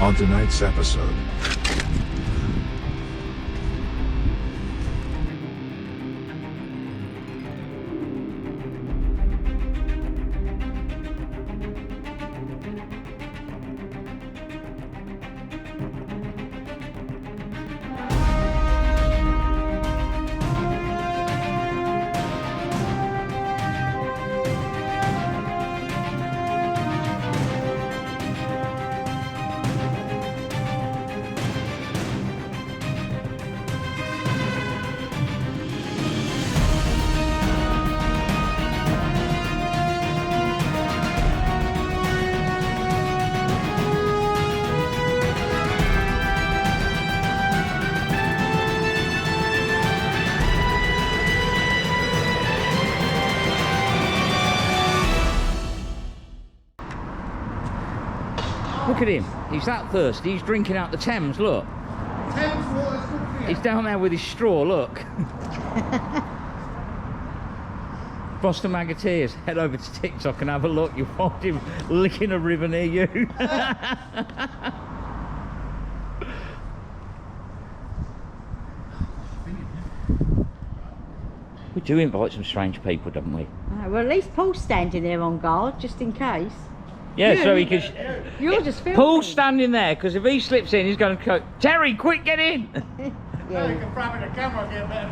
On tonight's episode, look at him, he's that thirsty, he's drinking out the Thames, look. Thames water's good for you. He's down there with his straw, look. Boston Magateers, head over to TikTok and have a look, you'll find him licking a river near you. We do invite some strange people, don't we? Well, at least Paul's standing there on guard, just in case. Yeah, so he can... You're just filming. Paul's standing there, because if he slips in, he's going to go, Terry, quick, get in! Yeah. You can grab the camera and get a better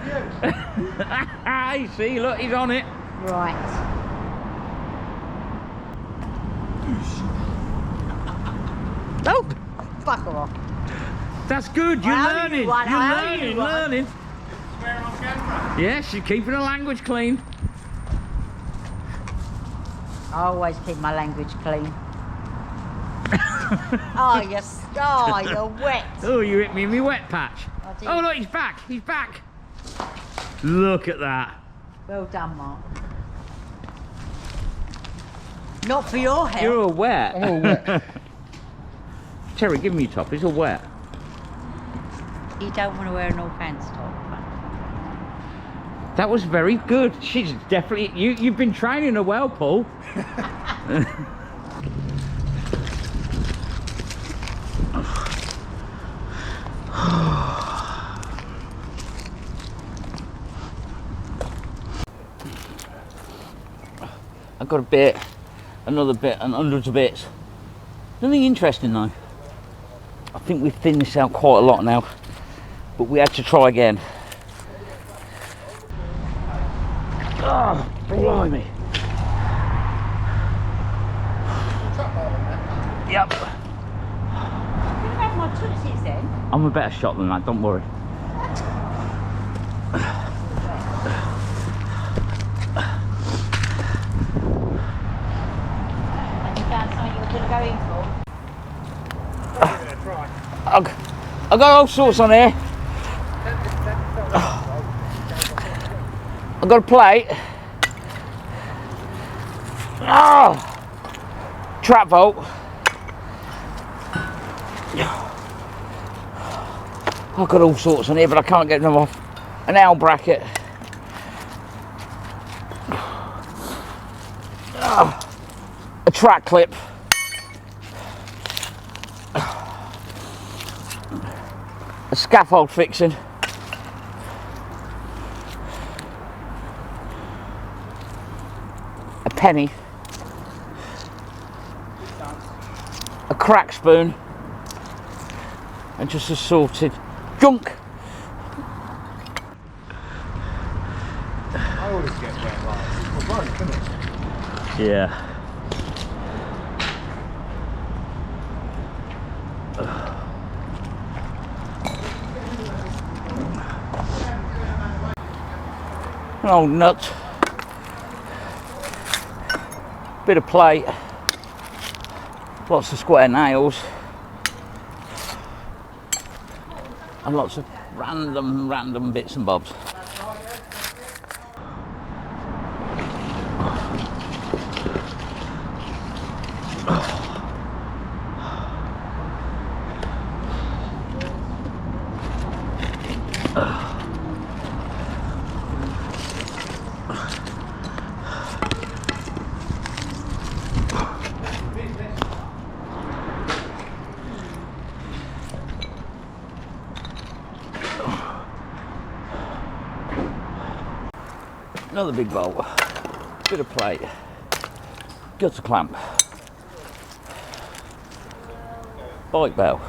view. You see, look, he's on it. Right. Oh, fuck off. That's good, you're I owe learning. you one, You're I owe learning, you one. learning. Swear on camera. Yes, you're keeping the language clean. I always keep my language clean. You're wet. Oh, you hit me in my wet patch. I did. Oh, look, he's back, he's back. Look at that. Well done, Mark. Not for your help. You're all wet. I'm all wet. Terry, give me your top, it's all wet. You don't want to wear a Northants top. That was very good. She's definitely... You've been training her well, Paul. I've got a bit, another bit, and hundreds of bits. Nothing interesting though. I think we've thinned this out quite a lot now, but we had to try again. Oh, blimey. Yep. You can have my tootsies then. I'm a better shot than that, don't worry. And you found something you were going to go in for. I'm going to try. I've got all sorts on here. I've got a plate. Oh, trap vault. I've got all sorts on here, but I can't get them off. An L bracket. A track clip. A scaffold fixing. A penny. A crack spoon. And just assorted junk. I always get wet last. Well, right, isn't it? Yeah. An old nut. Bit of plate. Lots of square nails. And lots of random bits and bobs. Another big bolt, bit of plate, gutter clamp, bike bell.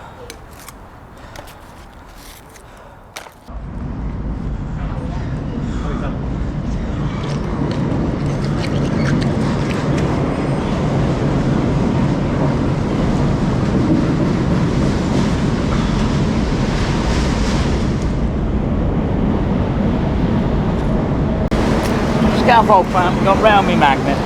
Scaffold clamp got round me magnet.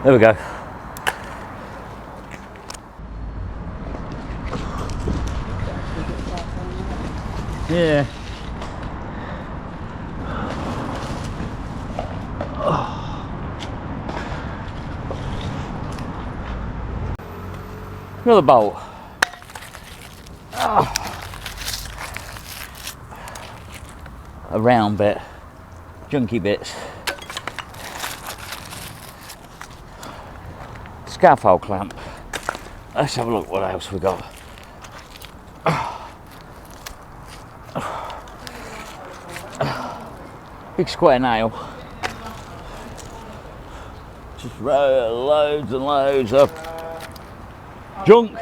There we go. Yeah. Another bolt. A round bit, junky bits, scaffold clamp. Let's have a look what else we got. Big square nail. Just loads and loads of junk.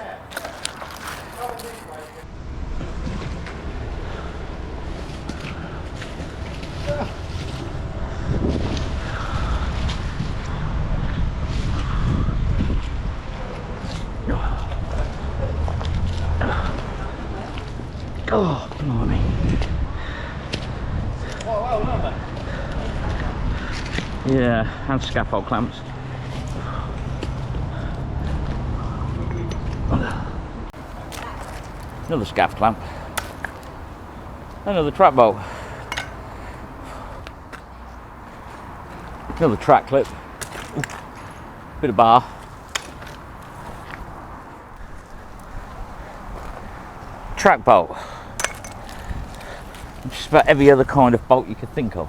Oh, blimey. Yeah, and scaffold clamps. Another scaff clamp. Another trap bolt. Another track clip. Bit of bar. Track bolt. Just about every other kind of bolt you could think of.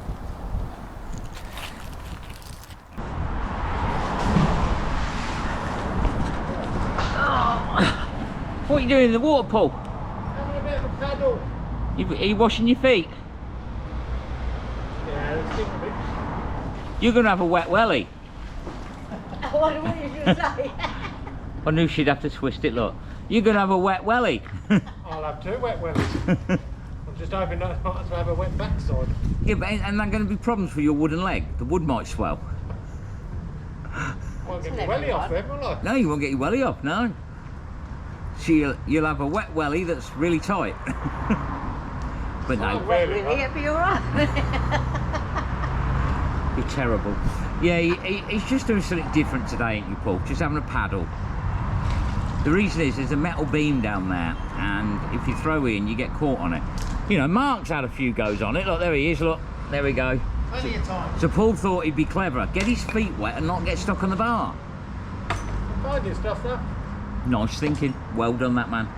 What are you doing in the water pool? Having a bit of a paddle. Are you washing your feet? Yeah, let's think of it. You're going to have a wet welly. What were you going to say? I knew she'd have to twist it, look. You're going to have a wet welly. I'll have 2 wet wellies. I'm just hoping not to have a wet backside. Yeah, but ain't that going to be problems for your wooden leg? The wood might swell. Won't get my welly off then, will I? No, you won't get your welly off, no. So you'll have a wet welly that's really tight. But no. Oh, really? It'll be alright. You're terrible. Yeah, he's just doing something different today, ain't you, Paul? Just having a paddle. The reason is there's a metal beam down there, and if you throw in, you get caught on it. You know, Mark's had a few goes on it. Look, there he is, look. There we go. Plenty of time. So Paul thought he'd be clever. Get his feet wet and not get stuck on the bar. Find your stuff though. Nice thinking. Well done, that man.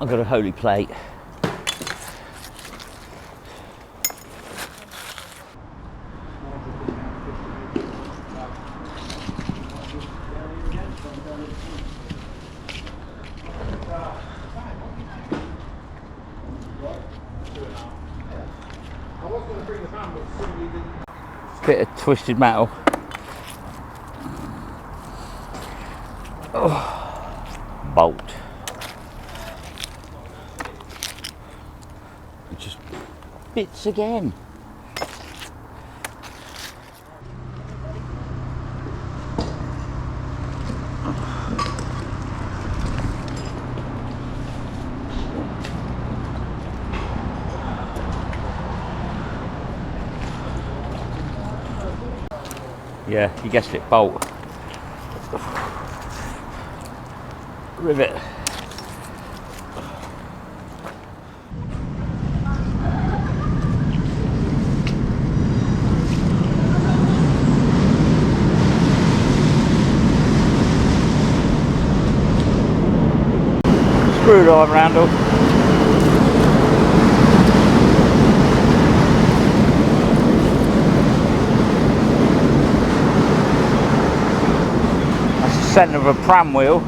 I've got a holy plate. Bit of twisted metal. Oh, bolt. It just bits again. Yeah, you guessed it, bolt. Rivet. Screwdriver handle. centre of a pram wheel.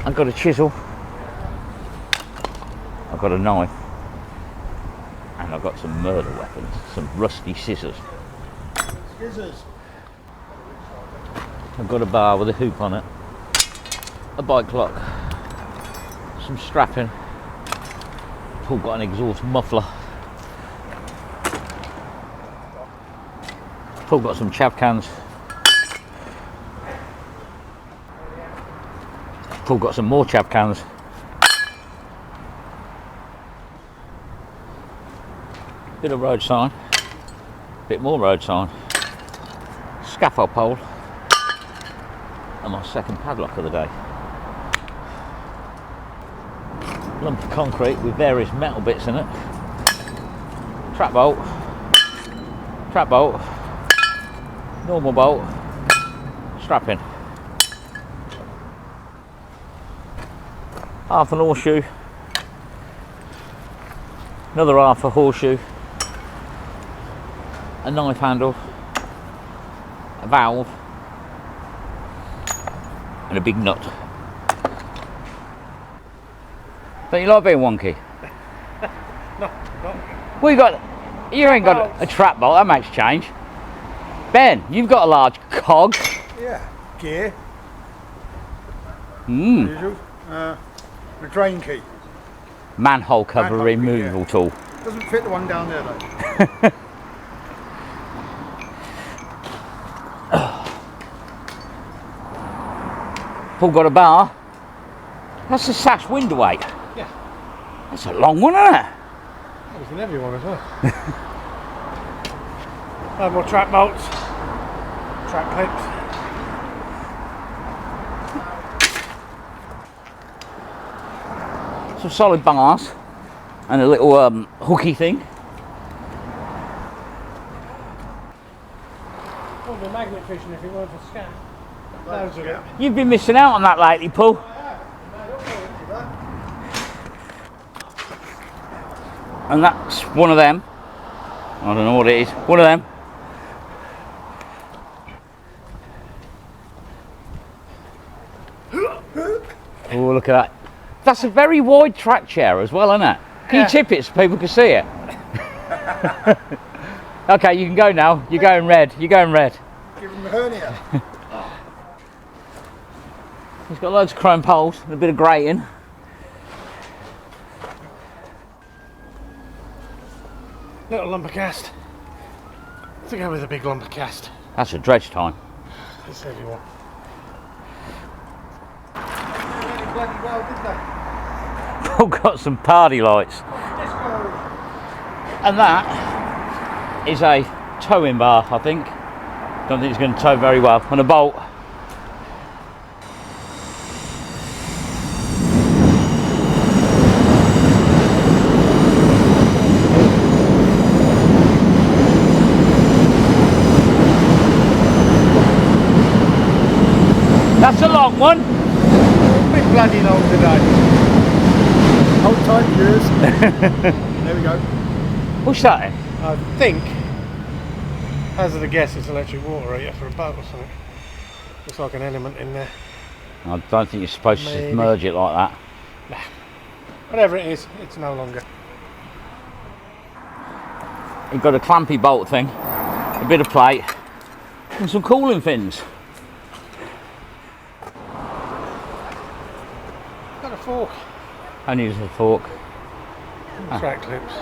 I've got a chisel. I've got a knife. And I've got some murder weapons, some rusty scissors. Scissors. I've got a bar with a hoop on it, a bike lock, some strapping. Paul got an exhaust muffler. Paul got some chav cans. Paul got some more chav cans. Bit of road sign. Bit more road sign. Scaffold pole. And my second padlock of the day. Lump of concrete with various metal bits in it. Trap bolt. Trap bolt. Normal bolt. Strapping. Half an horseshoe. Another half a horseshoe. A knife handle. A valve. And a big nut. Don't you like being wonky? No. Well, you ain't got a trap bolt, that makes change. Ben, you've got a large cog. Yeah, gear. Mm. The drain key. Manhole cover Manhole key, removal tool. Doesn't fit the one down there though. Paul got a bar. That's a sash window weight. Yeah. That's a long one, isn't it? That was an heavy one as well. More trap bolts, trap clips. Some solid bars and a little hooky thing. Wouldn't be magnet fishing if it weren't for scat. Loads of it. You've been missing out on that lately, Paul. And that's one of them. I don't know what it is. One of them. Oh, look at that. That's a very wide track chair as well, isn't it? Can you tip it so people can see it? Okay, you can go now. You're going red. You're going red. Give him the hernia. He's got loads of chrome poles and a bit of grating. Little lumber cast. To go with a big lumber cast. That's a dredge time. That's heavy one. Bloody well, did they? Paul got some party lights. And that is a towing bar, I think. Don't think it's going to tow very well. And a bolt. That's a long one. Big bloody long today. Hold tight, viewers. There we go. What's that then? I think, hazard a guess, it's electric water heater for a boat or something. Looks like an element in there. I don't think you're supposed to Maybe. submerge it like that. Nah. Whatever it is, it's no longer. You've got a clampy bolt thing, a bit of plate, and some cooling fins. Got a fork. I need a fork. Track clips.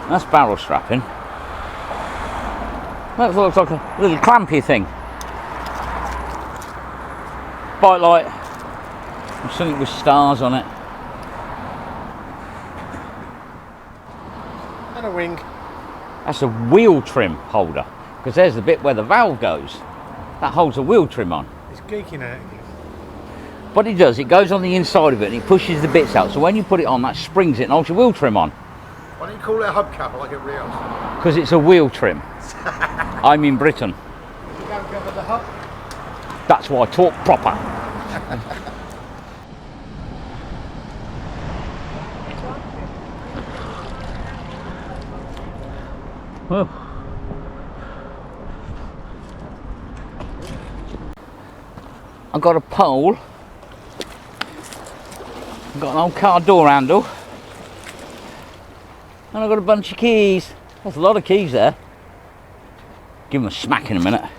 That's barrel strapping. That looks like a little clampy thing. Bike light. And something with stars on it. And a wing. That's a wheel trim holder. Because there's the bit where the valve goes. That holds the wheel trim on. It's geeking out. What it does, it goes on the inside of it and it pushes the bits out. So when you put it on, that springs it and holds your wheel trim on. Why don't you call it a hubcap like everybody else? Because it's a wheel trim. I'm in Britain. You don't cover the hub. That's why I talk proper. Well, I've got a pole, I've got an old car door handle, and I've got a bunch of keys. There's a lot of keys there. Give them a smack in a minute.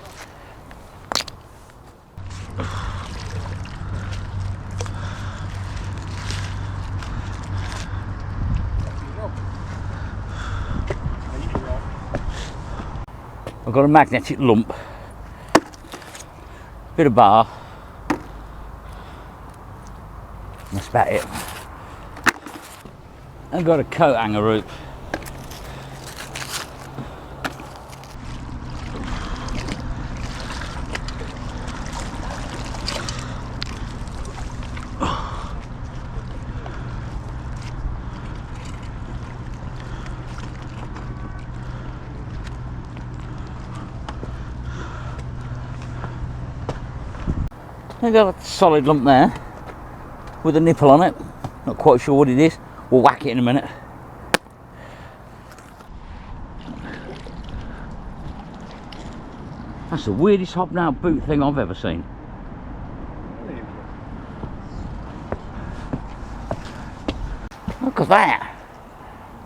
I've got a magnetic lump, bit of bar, that's about it. I've got a coat hanger rope. I've got a solid lump there with a nipple on it. Not quite sure what it is. We'll whack it in a minute. That's the weirdest hobnail boot thing I've ever seen. Look at that.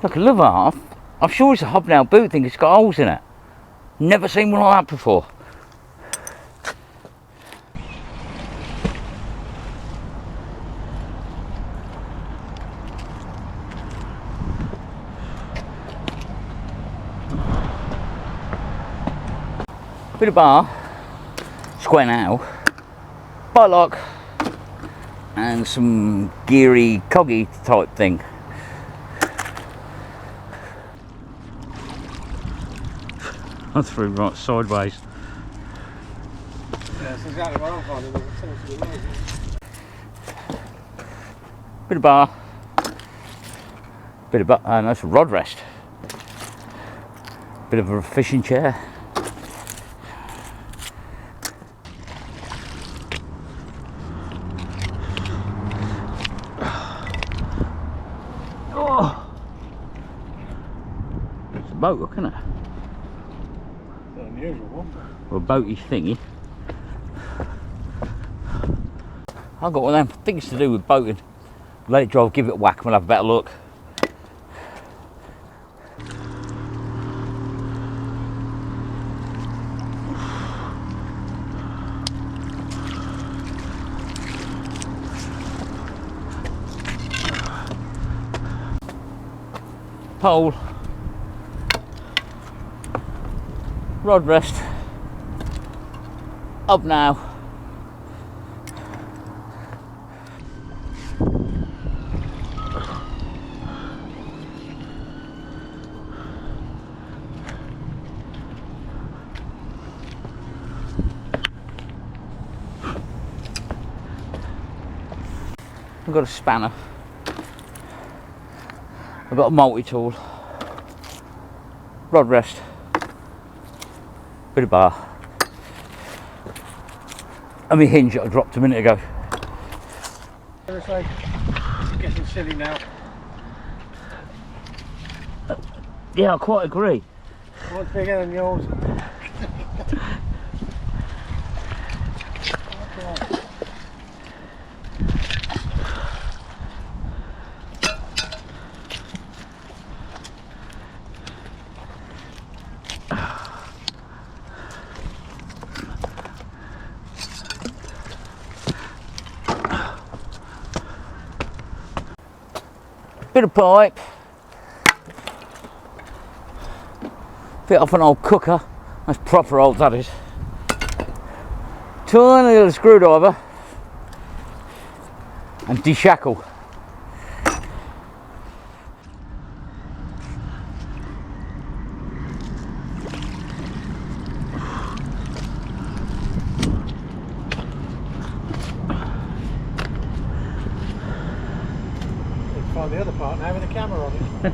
Look, a love half. I'm sure it's a hobnail boot thing. It's got holes in it. Never seen one like that before. Bit of bar, square nail, bite lock, and some geary coggy type thing. I threw right sideways. Yeah, that's exactly what I'm finding. Bit of bar, bit of that's a rod rest, bit of a fishing chair. Boat hook, isn't it? It's an unusual one. Or a boaty thingy. I've got one of them things to do with boating. Let it drive, give it a whack, and we'll have a better look. Pole. Rod rest, up now. I've got a spanner, I've got a multi-tool, rod rest, bit of bar, and my hinge that I dropped a minute ago. It's like getting silly now. Yeah, I quite agree. One's bigger than yours. Bit of pipe, bit off an old cooker, that's proper old that is. Tiny little screwdriver and deshackle. Find the other part now with a camera on it.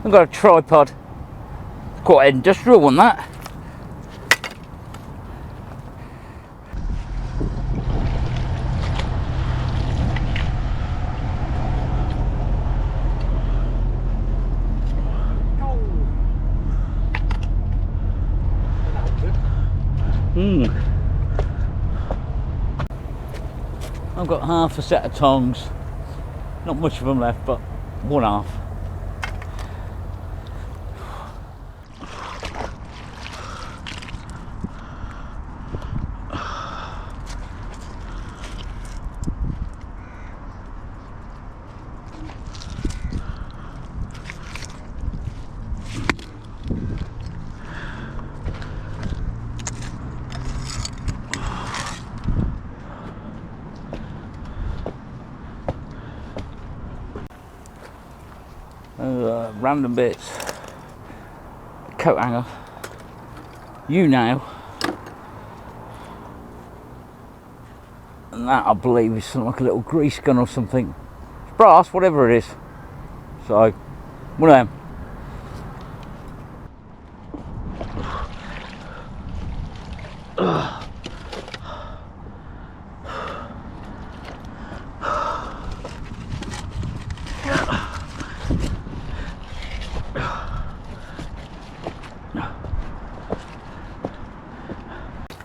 I've got a tripod, quite an industrial one that. I've got half a set of tongs. Not much of them left, but one half. Random bits, coat hanger, nail, and that I believe is something like a little grease gun or something. It's brass, whatever it is. So, one of them.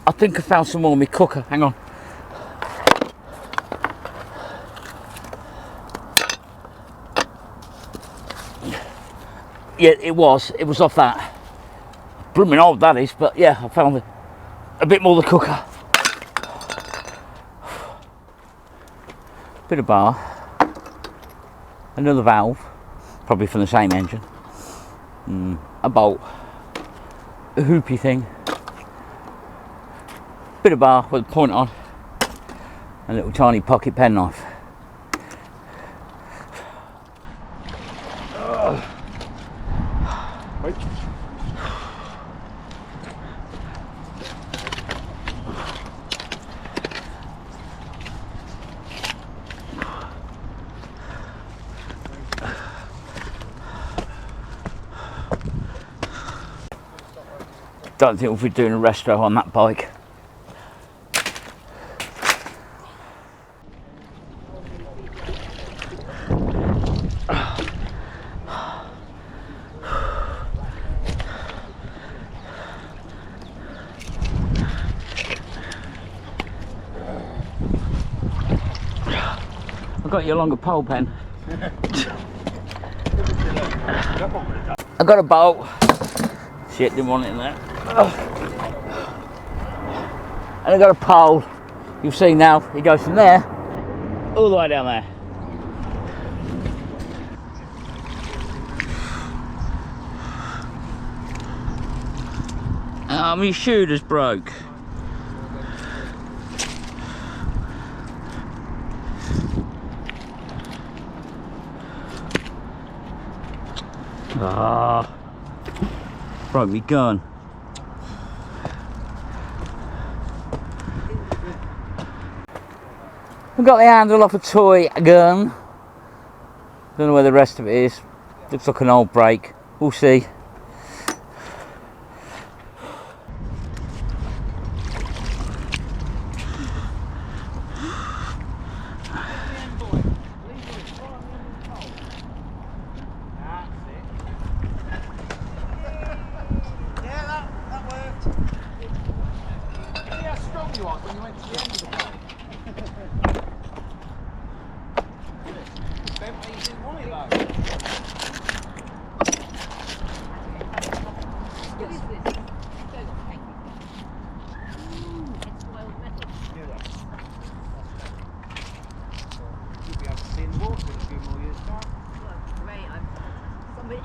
I think I found some more in my cooker, hang on. Yeah, it was off that. Blooming old that is, but yeah, I found a bit more of the cooker. Bit of bar. Another valve, probably from the same engine. A bolt. A hoopy thing. Bit of bar with a point on, a little tiny pocket penknife. Wait. Don't think we'll be doing a resto on that bike. I've got your longer pole pen. I got a bolt. Shit, didn't want it in there. And I got a pole. You've seen now, it goes from there all the way down there. My shooter's broke. Broke me gun. I've got the handle off a toy gun. Don't know where the rest of it is. Looks like an old brake. We'll see.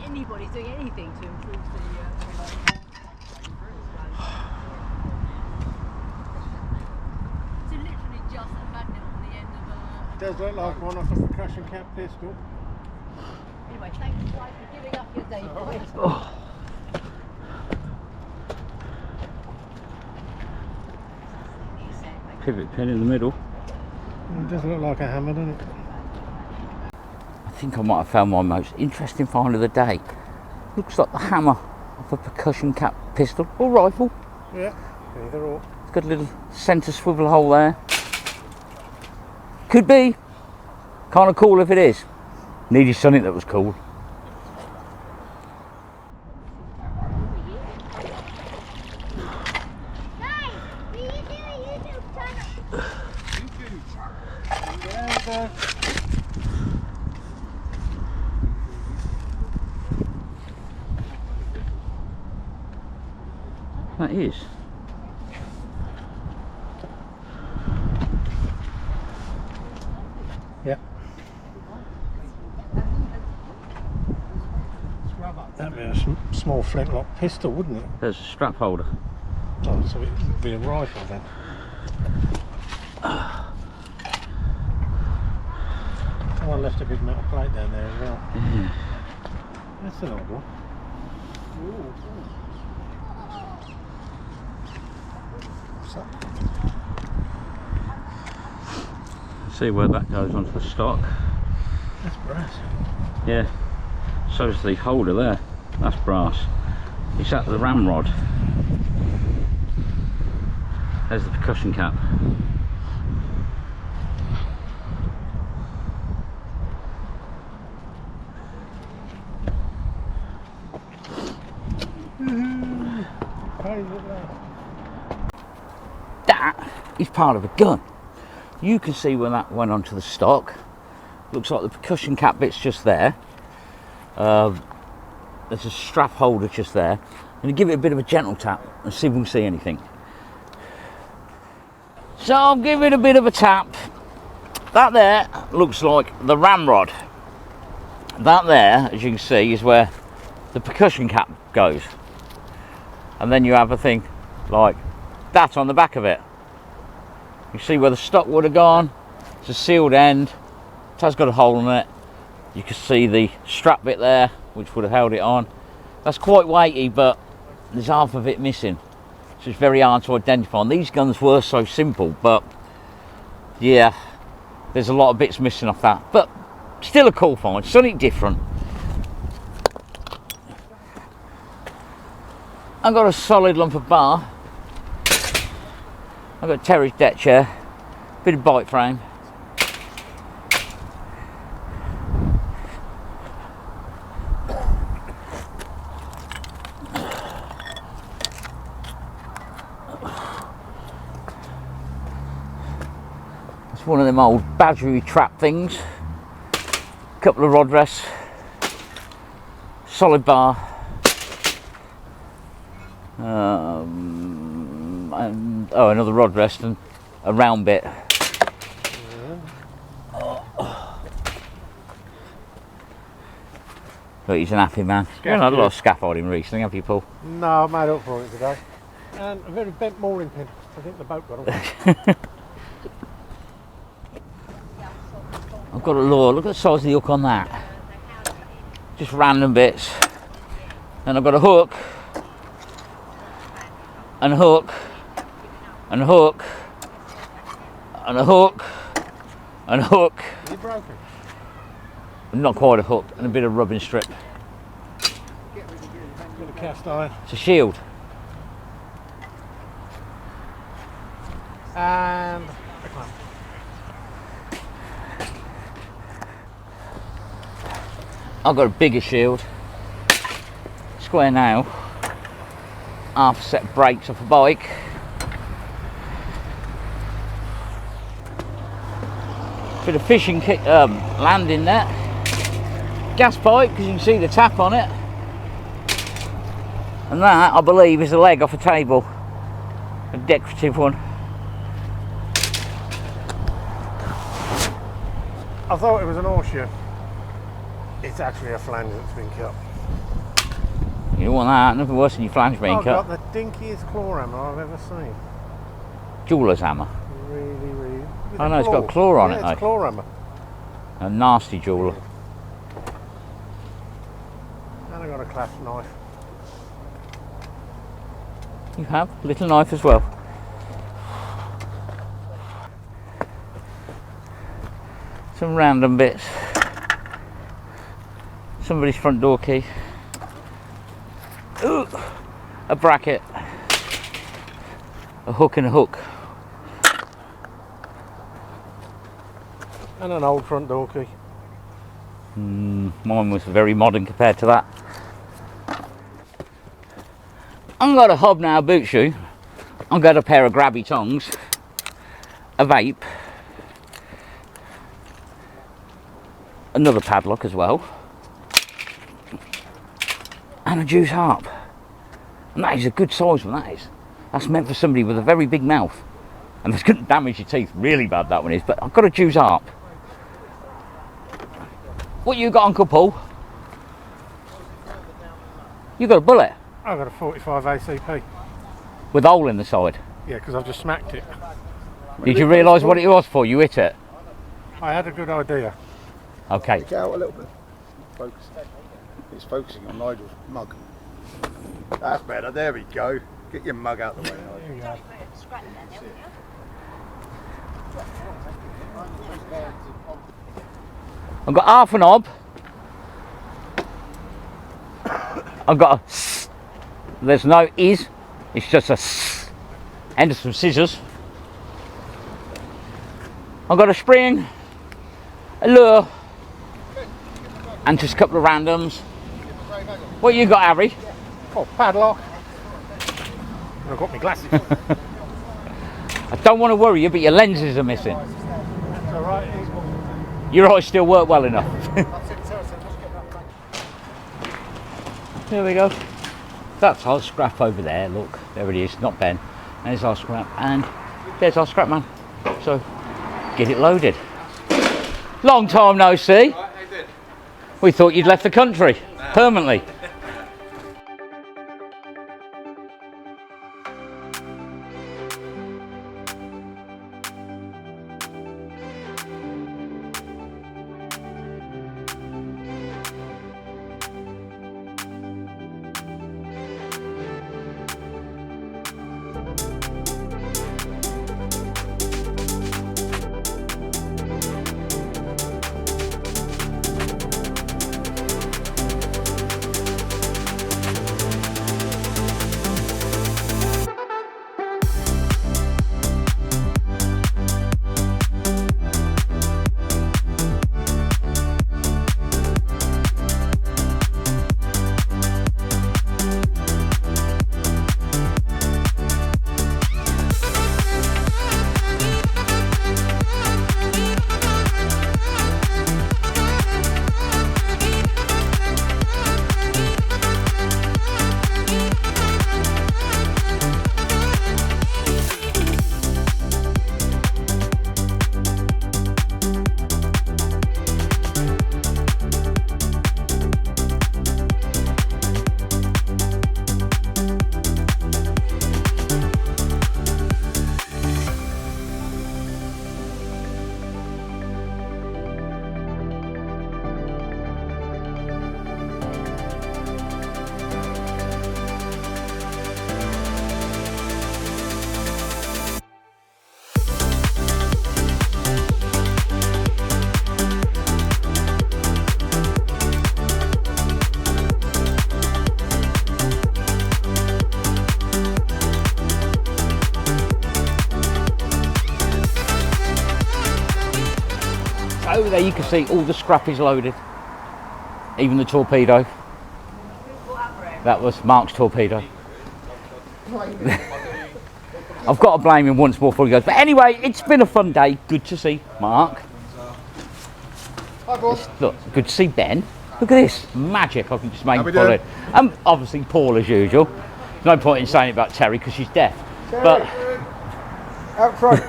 Anybody's doing anything to improve the so literally just a magnet on the end of a... It does look like one off a percussion cap pistol. Anyway, thank you guys for giving up your day, boys. Oh. Pivot pin in the middle. It does look like a hammer, doesn't it? I think I might have found my most interesting find of the day. Looks like the hammer of a percussion cap pistol or rifle. Yeah, either or. It's got a little centre swivel hole there. Could be. Kind of cool if it is. Needed something that was cool. That is. Yeah. That'd be a small flintlock pistol, wouldn't it? There's a strap holder. Oh, so it'd be a rifle then. Someone left a big metal plate down there as well. Yeah. That's an old one. What's that? See where that goes onto the stock. That's brass. Yeah. So's the holder there. That's brass. It's at the ramrod. There's the percussion cap. That is part of a gun. You can see when that went onto the stock. Looks like the percussion cap bit's just there. There's a strap holder just there. I'm going to give it a bit of a gentle tap and see if we can see anything. So I'll give it a bit of a tap. That there looks like the ramrod. That there, as you can see, is where the percussion cap goes. And then you have a thing like that on the back of it. You see where the stock would have gone. It's a sealed end. It has got a hole in it. You can see the strap bit there, which would have held it on. That's quite weighty, but there's half of it missing. So it's very hard to identify. And these guns were so simple, but yeah, there's a lot of bits missing off that. But still a cool find, something different. I've got a solid lump of bar. I've got a terrace deck chair, bit of bike frame. It's one of them old badgery trap things. Couple of rod rests, solid bar, and another rod rest and a round bit. But he's an happy man. You haven't had a lot of scaffolding recently, have you, Paul? No, I've made up for it today. And a very bent mooring pin. I think the boat got on. I've got a lure. Look at the size of the hook on that. Just random bits. And I've got a hook. And a hook. And a hook. And a hook. And a hook. Is it broken? Not quite a hook. And a bit of rubbing strip. Bit of cast iron. It's a shield. And I've got a bigger shield. Square nail. Half a set of brakes off a bike. Bit of fishing kit, landing net. Gas pipe, because you can see the tap on it. And that, I believe, is a leg off a table. A decorative one. I thought it was an horseshoe. It's actually a flange that's been cut. You don't want that, nothing worse than your flange being I've cut. got the dinkiest claw hammer I've ever seen. Jeweler's hammer. Really. Oh no, it's got a claw on it It's though. a claw hammer. A nasty jeweler. And I've got a clasp knife. You have a little knife as well. Some random bits. Somebody's front door key. Ooh, a bracket. A hook and a hook. And an old front door key. Mine was very modern compared to that. I've got a hobnail boot shoe. I've got a pair of grabby tongs. A vape. Another padlock as well. And a juice harp. And that is a good size one, that is. That's meant for somebody with a very big mouth. And that's going to damage your teeth really bad, that one is. But I've got to choose up. What you got, Uncle Paul? You got a bullet? I've got a 45 ACP. With a hole in the side. Yeah, because I've just smacked it. Did you realise what it was for? You hit it? I had a good idea. Okay. Get out a little bit. Focus. It's focusing on Nigel's mug. That's better. There we go. Get your mug out the way, Nigel. There you go. I've got half a knob. I've got a s. There's no is. It's just a s. And some scissors. I've got a spring, a lure, and just a couple of randoms. What you got, Harry? Oh, padlock. And I've got my glasses. I don't want to worry you, but your lenses are missing. It's alright. Your eyes still work well enough. There we go. That's our scrap over there. Look, there it is. Not Ben. There's our scrap, and there's our scrap man. So, get it loaded. Long time no see. We thought you'd left the country permanently. Over there you can see all the scrap is loaded, even the torpedo. That was Mark's torpedo. I've got to blame him once more before he goes. But anyway, it's been a fun day. Good to see Mark. Hi, boss. Look, good to see Ben. Look at this magic. I can just make How we follow. doing? Obviously Paul as usual. No point in saying it about Terry because she's deaf. But out front.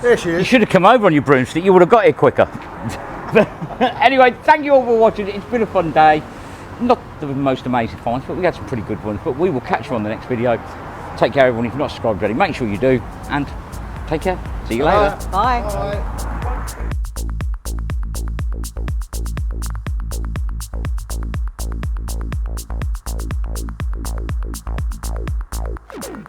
There she you is. should have come over on your broomstick. You would have got here quicker. Anyway, thank you all for watching. It's been a fun day. Not the most amazing finds, but we had some pretty good ones. But we will catch you on the next video. Take care, everyone. If you're not subscribed already, make sure you do. And take care. See you later. Bye. Bye.